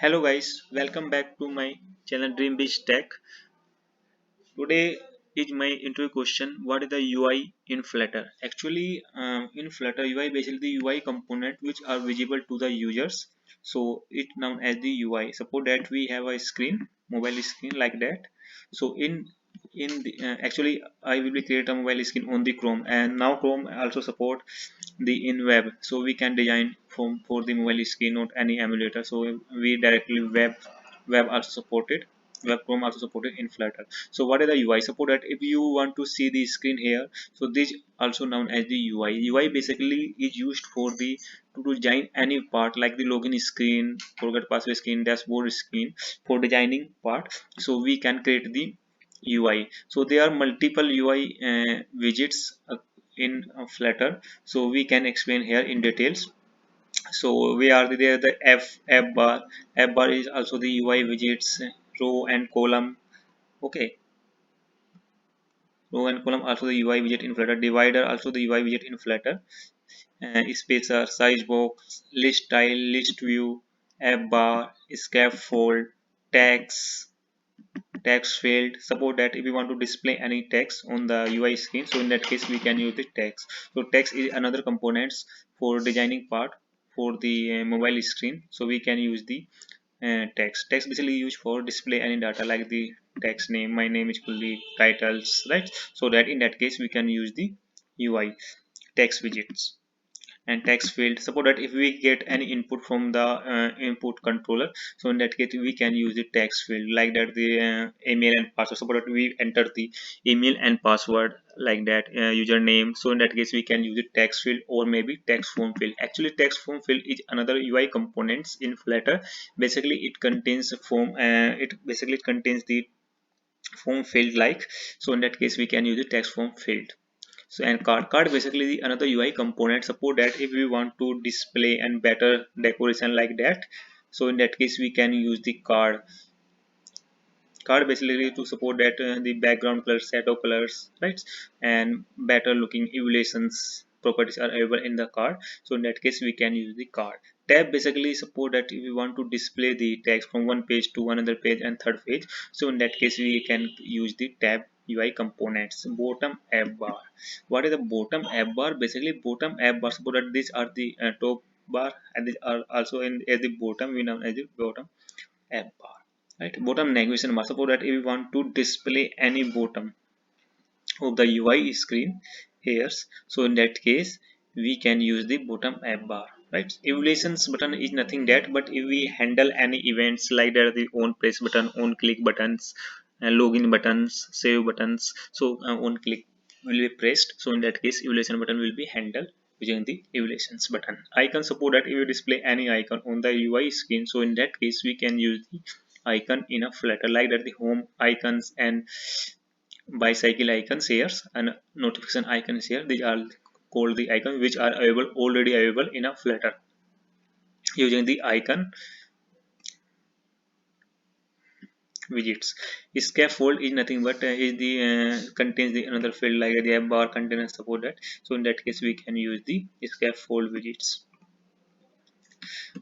Hello guys, welcome back to my channel Dream Beach Tech. Today is my interview question. What is the UI in Flutter? Actually, in Flutter UI basically the UI component which are visible to the users. So it known as the UI. Suppose that we have a screen, mobile screen like that. So actually I will be create a mobile screen on the Chrome, and now Chrome also support the in web, so we can design for the mobile screen, not any emulator. So we directly web also supported, web Chrome also supported in Flutter. So what is the UI support? That if you want to see the screen here, so this also known as the UI basically is used for the to design any part like the login screen, forget password screen, dashboard screen. For designing part, so we can create the UI. So there are multiple UI widgets in Flutter, so we can explain here in details. So we are there the app bar is also the UI widgets, row and column. Okay, row and column also the UI widget in Flutter, divider also the UI widget in Flutter, spacer, size box, list style, list view, app bar, scaffold, tags, text field. Suppose that if we want to display any text on the UI screen, so in that case we can use the text. So text is another components for designing part for the mobile screen, so we can use the text basically used for display any data like the text name, my name is fully titles, right? So that in that case we can use the UI text widgets. And text field, suppose that if we get any input from the input controller, so in that case we can use the text field like that, the email and password. Suppose that we enter the email and password like that, username, so in that case we can use the text field or maybe text form field. Actually text form field is another UI components in Flutter. Basically it contains a form, it basically contains the form field like, so in that case we can use the text form field. So and card basically another UI component. Suppose that if we want to display and better decoration like that, so in that case we can use the card basically to support that the background colors, shadow colors, right? And better looking evaluations properties are available in the card. So in that case we can use the card. Tab basically support that if we want to display the text from one page to another page and third page, so in that case we can use the tab UI components. Bottom app bar, what is the bottom app bar? Basically bottom app bar support that these are the top bar, and these are also in at the bottom, we know as the bottom app bar, right? Bottom navigation bar, suppose that if we want to display any bottom of the UI screen here, so in that case we can use the bottom app bar, right? Evaluations button is nothing that, but if we handle any events like that, the on press button, on click buttons, login buttons, save buttons, so on click will be pressed, so in that case evaluation button will be handled using the evaluations button. Icon support that if you display any icon on the UI screen, so in that case we can use the icon in a Flutter like that, the home icons and bicycle icons here and notification icons here. These are called the icons which are available already available in a Flutter using the icon widgets. Scaffold is nothing but is the contains the another field like the app bar container support that, so in that case we can use the scaffold widgets.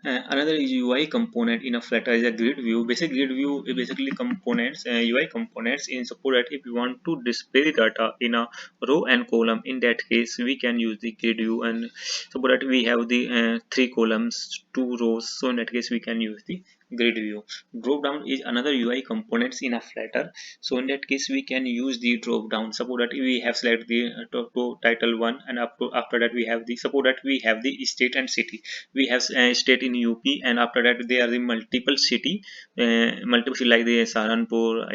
Another UI component in a Flutter is a grid view. Basic grid view is basically components, UI components in support that if you want to display data in a row and column, in that case we can use the grid view. And suppose that we have the three columns, two rows, so in that case we can use the grid view. Drop down is another UI components in a Flutter, so in that case we can use the drop down. Suppose that we have select the to title one, and up to after that we have the, suppose that we have the state and city. We have state in UP, and after that there are the multiple city like the Saharanpur,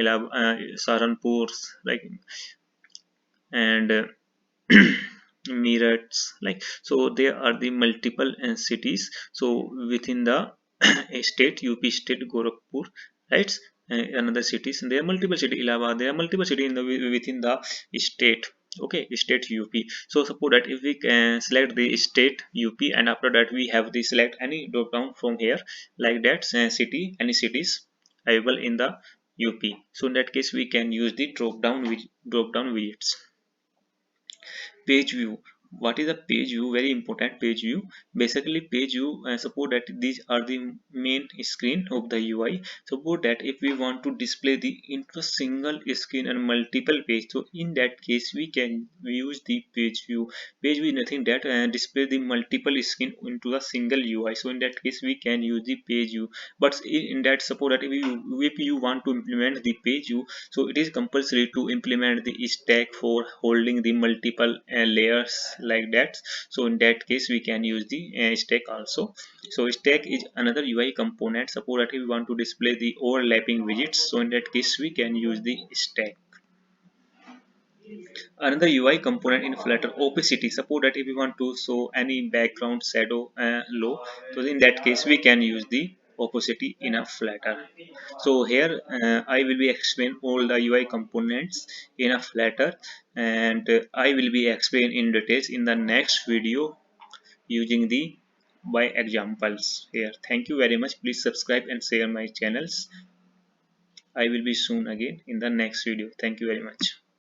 like, and Meerut, like, so there are the multiple cities. So within the state, UP state, Gorakhpur, right? Another cities, and there are multiple city, Allahabad, there are multiple city in the within the state. Okay, state UP. So suppose that if we can select the state UP, and after that we have the select any drop down from here like that, city, any cities available in the UP. So in that case we can use the drop down widgets. Page view, What is a page view? Very important. Page view, basically page view suppose that these are the main screen of the UI. Suppose that if we want to display the into a single screen and multiple page, so in that case we can use the page view. Page view is nothing that display the multiple screen into a single UI, so in that case we can use the page view. But in that, suppose that if you want to implement the page view, so it is compulsory to implement the stack for holding the multiple layers like that. So in that case we can use the stack also. So stack is another UI component. Suppose that if we want to display the overlapping widgets, so in that case we can use the stack. Another UI component in Flutter, opacity. Suppose that if we want to show any background shadow low, so in that case we can use the opacity in a Flutter. So here I will be explain all the UI components in a Flutter, and I will be explain in details in the next video using the by examples here. Thank you very much. Please subscribe and share my channels. I will be soon again in the next video. Thank you very much.